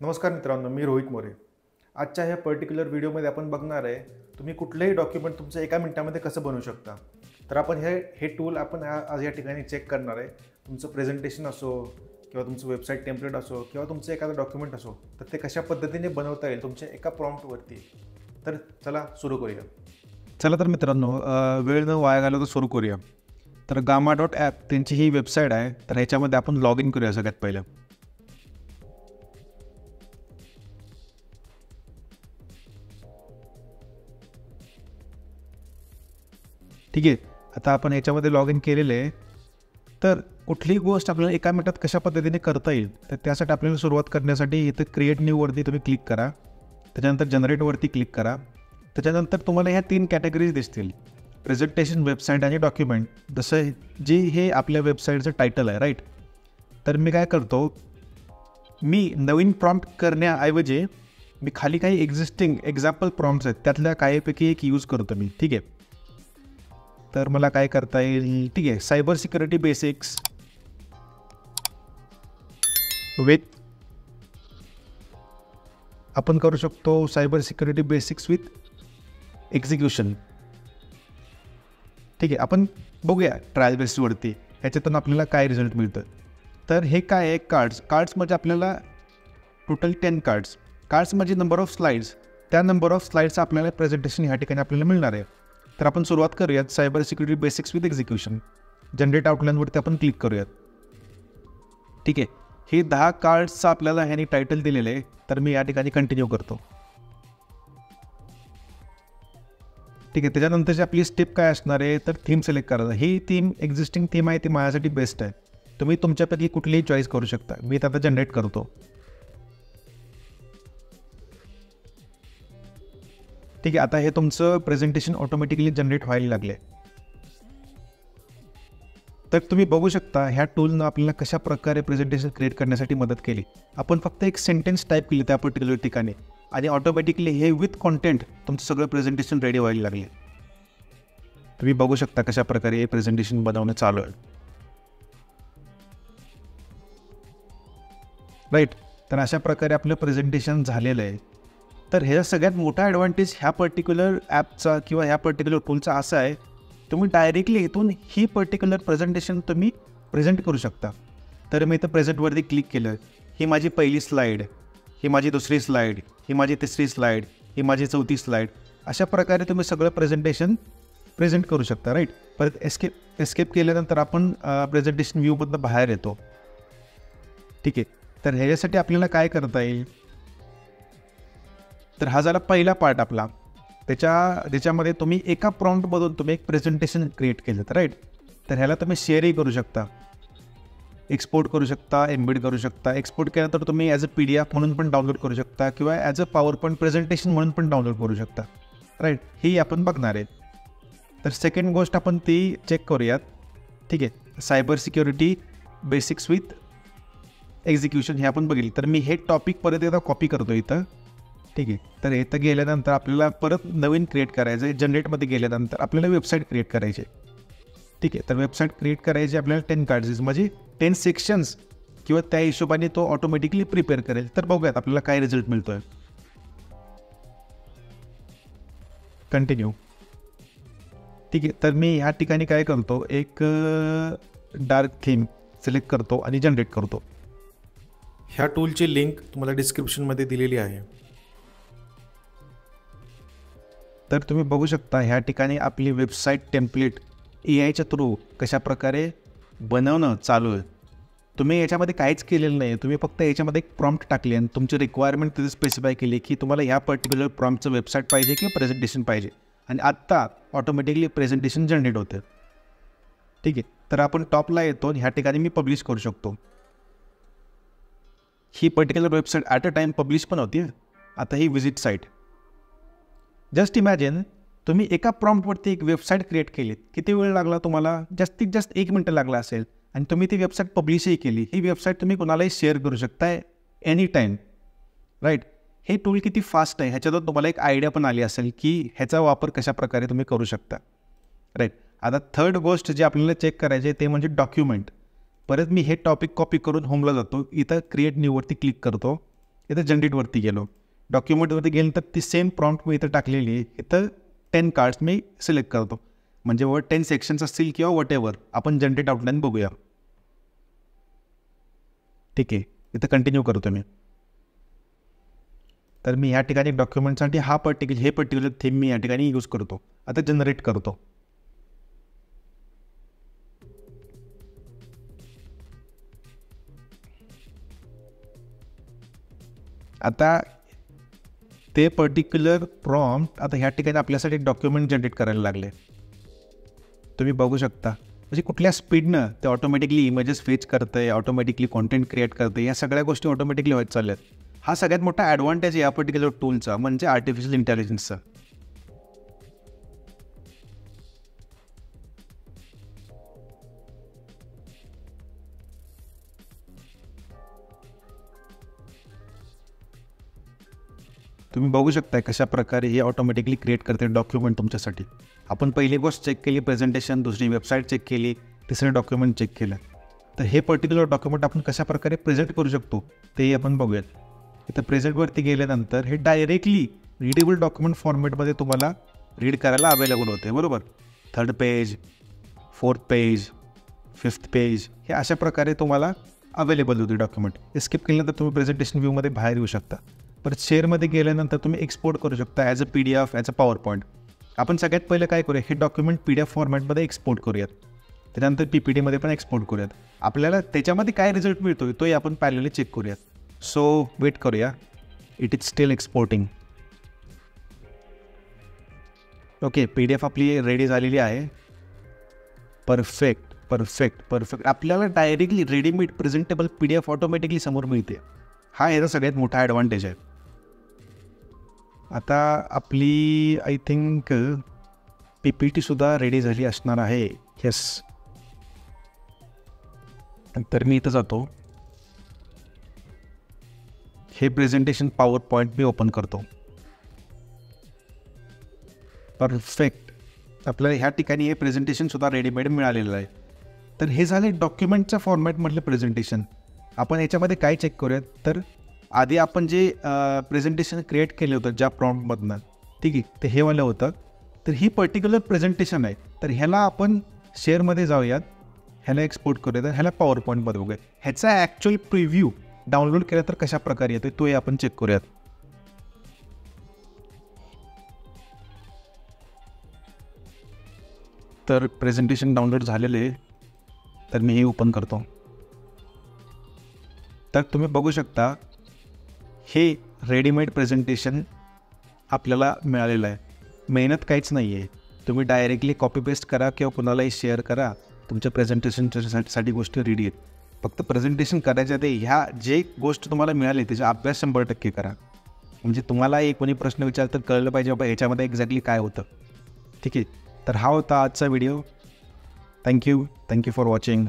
नमस्कार मित्रांनो, मी रोहित मोरे. आजच्या ह्या पर्टिक्युलर व्हिडिओमध्ये आपण बघणार आहे तुम्ही कुठलेही डॉक्युमेंट तुमचं एका मिनिटामध्ये कसं बनवू शकता. तर आपण हे टूल आपण आज या ठिकाणी चेक करणार आहे. तुमचं प्रेझेंटेशन असो किंवा तुमचं वेबसाईट टेम्पलेट असो किंवा तुमचं एखादं डॉक्युमेंट असो, तर ते कशा पद्धतीने बनवता येईल तुमच्या एका प्रॉम्प्टवरती. तर चला सुरू करूया. चला तर मित्रांनो, वेळ न वाया घालवता सुरू करूया. तर gamma.app त्यांची ही वेबसाईट आहे. तर ह्याच्यामध्ये आपण लॉग इन करूया सगळ्यात पहिलं. ठीक आहे, आता आपण ह्याच्यामध्ये लॉग इन केलेलं आहे. तर कुठलीही गोष्ट आपल्याला एका मिनिटात कशा पद्धतीने करता येईल, तर त्यासाठी आपल्याला सुरुवात करण्यासाठी इथं क्रिएट न्यूवरती तुम्ही क्लिक करा. त्याच्यानंतर जनरेटवरती क्लिक करा. त्याच्यानंतर तुम्हाला ह्या 3 कॅटेगरीज दिसतील: प्रेझेंटेशन, वेबसाईट आणि डॉक्युमेंट. जसं जे हे आपल्या वेबसाईटचं टायटल आहे, राईट. तर मी काय करतो, मी नवीन प्रॉम्प्ट करण्याऐवजी मी खाली काही एक्झिस्टिंग एक्झाम्पल प्रॉम्प्ट्स आहेत त्यातल्या काहीपैकी एक यूज करतो मी. ठीक आहे, तर मला काय करता येईल, ठीक आहे, सायबर सिक्युरिटी बेसिक्स विथ, आपण करू शकतो cyber security basics with execution. ठीक आहे, आपण बघूया ट्रायल बेसिसवरती ह्याच्यातून आपल्याला काय रिझल्ट मिळतं. तर हे काय आहे, कार्ड्स म्हणजे आपल्याला टोटल 10 कार्ड्स म्हणजे नंबर ऑफ स्लाइड्स. त्या नंबर ऑफ स्लाइड्स आपल्याला प्रेझेंटेशन ह्या ठिकाणी आपल्याला मिळणार आहे. तर आपण सुरुवात करूयात cyber security basics with execution. Generate आउटलाईनवरती आपण क्लिक करूयात. ठीक आहे, हे 10 कार्ड्सचं आपल्याला ह्याने टायटल दिलेलं आहे. तर मी या ठिकाणी कंटिन्यू करतो. ठीक आहे, त्याच्यानंतरची आपली स्टेप काय असणार आहे, तर थीम सिलेक्ट करायचं. ही थीम एक्झिस्टिंग थीम आहे, ती माझ्यासाठी बेस्ट आहे. तुम्ही तुमच्यापैकी कुठलीही चॉईस करू शकता. मी आता जनरेट करतो. ठीक आहे, आता हे तुमचं प्रेझेंटेशन ऑटोमॅटिकली जनरेट व्हायला लागले. तर तुम्ही बघू शकता ह्या टूलनं आपल्याला कशा प्रकारे प्रेझेंटेशन क्रिएट करण्यासाठी मदत केली. आपण फक्त एक सेंटेन्स टाईप केली त्या पर्टिक्युलर ठिकाणी आणि ऑटोमॅटिकली हे विथ कॉन्टेंट तुमचं सगळं प्रेझेंटेशन रेडी व्हायला लागले. तुम्ही बघू शकता कशा प्रकारे हे प्रेझेंटेशन बनवणं चालू आहे, राईट. तर अशा प्रकारे आपलं प्रेझेंटेशन झालेलं आहे. तर ह्याचा सगळ्यात मोठा ॲडव्हान्टेज ह्या पर्टिक्युलर ॲपचा किंवा ह्या पर्टिक्युलर टूलचा असा आहे, तुम्ही डायरेक्टली इथून ही पर्टिक्युलर प्रेझेंटेशन तुम्ही प्रेझेंट करू शकता. तर मी इथं प्रेझेंटवरती क्लिक केलं. ही माझी पहिली स्लाईड, ही माझी दुसरी स्लाईड, ही माझी तिसरी स्लाईड, ही माझी चौथी स्लाईड. अशा प्रकारे तुम्ही सगळं प्रेझेंटेशन प्रेझेंट करू शकता, राईट. परत एस्केप केल्यानंतर आपण प्रेझेंटेशन व्ह्यूमधनं बाहेर येतो. ठीक आहे, तर ह्याच्यासाठी आपल्याला काय करता येईल, तर हा झाला पहिला पार्ट आपला. त्याच्यामध्ये तुम्ही एका प्रॉम्प्टमधून तुम्ही एक प्रेझेंटेशन क्रिएट केलं, तर राईट. तर ह्याला तुम्ही शेअरही करू शकता, एक्सपोर्ट करू शकता, एम्बेड करू शकता. एक्सपोर्ट केल्यानंतर तुम्ही ॲज अ PDF म्हणून पण डाउनलोड करू शकता किंवा ॲज अ PowerPoint प्रेझेंटेशन म्हणून पण डाउनलोड करू शकता, राईट. ही आपण बघणार आहे. तर सेकंड गोष्ट आपण ती चेक करूयात. ठीक आहे, cyber security basics with execution हे आपण बघितलं. तर मी हे टॉपिक परत एकदा कॉपी करतो इथं. ठीक आहे, तर इथं गेल्यानंतर आपल्याला परत नवीन क्रिएट करायचं आहे. जनरेटमध्ये गेल्यानंतर आपल्याला वेबसाईट क्रिएट करायची. ठीक आहे, तर वेबसाईट क्रिएट करायची आपल्याला 10 कार्ड्स म्हणजे 10 सेक्शन्स किंवा त्या हिशोबाने तो ऑटोमॅटिकली प्रिपेअर करेल. तर बघूयात आपल्याला काय रिझल्ट मिळतोय. कंटिन्यू. ठीक आहे, तर मी ह्या ठिकाणी काय करतो, एक डार्क थीम सिलेक्ट करतो आणि जनरेट करतो. ह्या टूलची लिंक तुम्हाला डिस्क्रिप्शनमध्ये दिलेली आहे. तर तुम्ही बघू शकता ह्या ठिकाणी आपली वेबसाईट टेम्पलेट AIच्या थ्रू कशा प्रकारे बनवणं चालू आहे. तुम्ही याच्यामध्ये काहीच केलेलं नाही. तुम्ही फक्त याच्यामध्ये एक प्रॉम्प्ट टाकली आणि तुमची रिक्वायरमेंट तिथे स्पेसिफाय केली की तुम्हाला ह्या पर्टिक्युलर प्रॉम्प्टचं वेबसाईट पाहिजे किंवा प्रेझेंटेशन पाहिजे आणि आत्ता ऑटोमॅटिकली प्रेझेंटेशन जनरेट होतं. ठीक आहे, तर आपण टॉपला येतो आणि ह्या ठिकाणी मी पब्लिश करू शकतो. ही particular website at a time publish पण होती. आता ही विजिट साईट. जस्ट इमॅजिन तुम्ही एका प्रॉम्प्टवरती एक वेबसाईट क्रिएट केली. किती वेळ लागला तुम्हाला? जास्तीत जास्त 1 मिनिट लागला असेल आणि तुम्ही ती वेबसाईट पब्लिशही केली. ही वेबसाईट तुम्ही कोणालाही शेअर करू शकताय एनी टाईम, राईट. हे टूल किती फास्ट आहे ह्याच्यातून तुम्हाला एक आयडिया पण आली असेल की ह्याचा वापर कशा प्रकारे तुम्ही करू शकता, राईट. आता थर्ड गोष्ट जी आपल्याला चेक करायची आहे ते म्हणजे डॉक्युमेंट. परत मी हे टॉपिक कॉपी करून होमला जातो. इथं क्रिएट न्यूवरती क्लिक करतो. इथं जनरेटवरती गेलो, डॉक्युमेंटवरती गेल्यानंतर ती सेम प्रॉम्प्ट मी इथं टाकलेली आहे. इथं 10 कार्ड्स मी सिलेक्ट करतो, म्हणजे वर 10 सेक्शन्स असतील किंवा वॉट एव्हर. आपण जनरेट आउटलाईन बघूया. ठीक आहे, इथं कंटिन्यू करतो मी. तर मी ह्या ठिकाणी डॉक्युमेंटसाठी हे पर्टिक्युलर थीम मी या ठिकाणी यूज करतो. आता जनरेट करतो. आता ते पर्टिक्युलर प्रॉम्प्ट आता ह्या ठिकाणी आपल्यासाठी डॉक्युमेंट जनरेट करायला लागले. तुम्ही बघू शकता, म्हणजे कुठल्या स्पीडनं ते ऑटोमॅटिकली इमेजेस फेच करतं आहे, ऑटोमॅटिकली कॉन्टेंट क्रिएट करतं आहे. या सगळ्या गोष्टी ऑटोमॅटिकली होत चालल्या आहेत. हा सगळ्यात मोठा ॲडव्हान्टेज या पर्टिक्युलर टूलचा, म्हणजे आर्टिफिशियल इंटेलिजन्सचा. तुम्ही बघू शकताय कशा प्रकारे हे ऑटोमॅटिकली क्रिएट करते डॉक्युमेंट तुमच्यासाठी. आपण पहिली गोष्ट चेक केली प्रेझेंटेशन, दुसरी वेबसाईट चेक केली, तिसरं डॉक्युमेंट चेक केलं. तर हे पर्टिक्युलर डॉक्युमेंट आपण कशा प्रकारे प्रेझेंट करू शकतो ते आपण बघूयात. इथं प्रेझेंटवरती गेल्यानंतर हे डायरेक्टली रीडेबल डॉक्युमेंट फॉर्मॅटमध्ये तुम्हाला रीड करायला अवेलेबल होते, बरोबर. 3rd page, 4th page, 5th page, हे अशा प्रकारे तुम्हाला अवेलेबल होते डॉक्युमेंट. स्किप केल्यानंतर तुम्ही प्रेझेंटेशन व्ह्यूमध्ये बाहेर येऊ शकता. परत शेअरमध्ये गेल्यानंतर तुम्ही एक्सपोर्ट करू शकता as a PDF, as a power point. आपण सगळ्यात पहिलं काय करूया, हे डॉक्युमेंट PDF फॉर्मॅटमध्ये एक्सपोर्ट करूयात. त्यानंतर PPTमध्ये पण एक्सपोर्ट करूयात. आपल्याला त्याच्यामध्ये काय रिझल्ट मिळतो तोही आपण पॅरलली चेक करूयात. सो वेट करूया, it is still exporting. Okay, PDF आपली रेडी झालेली आहे. Perfect perfect perfect. आपल्याला directly readymade presentable PDF automatically समोर मिळते. हा याचा सगळ्यात मोठा ॲडव्हान्टेज आहे. आता आपली आय थिंक PPTसुद्धा रेडी झाली असणार आहे. येस, तर मी इथं जातो. हे प्रेझेंटेशन पॉवर पॉईंट मी ओपन करतो. परफेक्ट. आपल्याला ह्या ठिकाणी हे प्रेझेंटेशनसुद्धा रेडीमेड मिळालेलं आहे. तर हे झाले डॉक्युमेंटच्या फॉर्मॅटमधलं प्रेझेंटेशन. आपण याच्यामध्ये काय चेक करूयात, तर आधी आपण जे प्रेझेंटेशन क्रिएट केलं होतं ज्या प्रॉम्प्टमधनं, ठीक आहे, ते हे वालं होतं. तर ही पर्टिक्युलर प्रेझेंटेशन आहे. तर ह्याला आपण शेअरमध्ये जाऊयात, ह्याला एक्सपोर्ट करूयात, ह्याला पॉवर पॉईंटमध्ये बघूया. ह्याचा ॲक्च्युअल प्रिव्ह्यू डाउनलोड केला तर कशा प्रकारे येतो तोही आपण चेक करूयात. तर प्रेझेंटेशन डाउनलोड झालेले, तर मी हे ओपन करतो. तर तुम्ही बघू शकता हे रेडीमेड प्रेझेंटेशन आपल्याला मिळालेलं आहे. मेहनत काहीच नाही आहे. तुम्ही डायरेक्टली कॉपी पेस्ट करा किंवा कुणालाही शेअर करा. तुमच्या प्रेझेंटेशनसाठी गोष्टी रेडी आहेत. फक्त प्रेझेंटेशन करायच्या ते ह्या जे गोष्ट तुम्हाला मिळाली त्याचा अभ्यास 100% करा. म्हणजे तुम्हाला एक कोणी प्रश्न विचारलं तर कळलं पाहिजे बाबा ह्याच्यामध्ये एक्झॅक्टली काय होतं. ठीक आहे, तर हा होता आजचा व्हिडिओ. Thank you for watching.